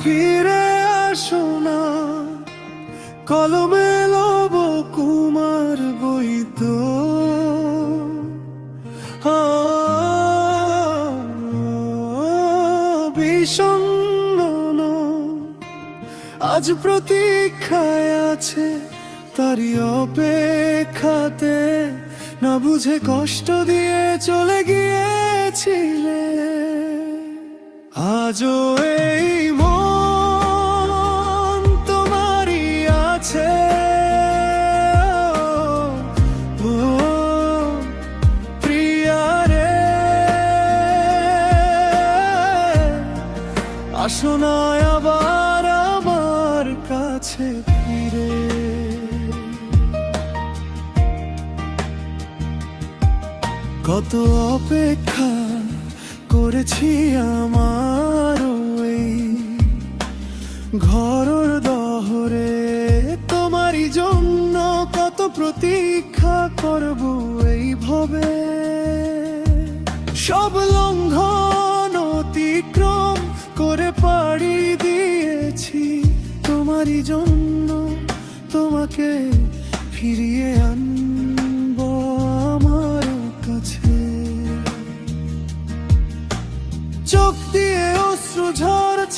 ফিরে আসো না, কলমে লব কুমার বইতো। বিষণ্ণ আজ প্রতীক্ষায় আছে, তারি অপেক্ষাতে না বুঝে কষ্ট দিয়ে চলে গিয়েছিলে। আজও এই মন তোমারই আছে, ও প্রিয়া রে, আসো না আবার আমার কাছে ফিরে। কত অপেক্ষা করেছি আমার এই ঘরের দহরে, তোমারই জন্য কত প্রতীক্ষা করব এই ভবে। সব লঙ্ঘন অতিক্রম করে পাড়ি দিয়েছি তোমারই জন্য, তোমাকে ফিরিয়ে আনবো আমার কাছে। চোখ দিয়ে অশ্রু ঝরছে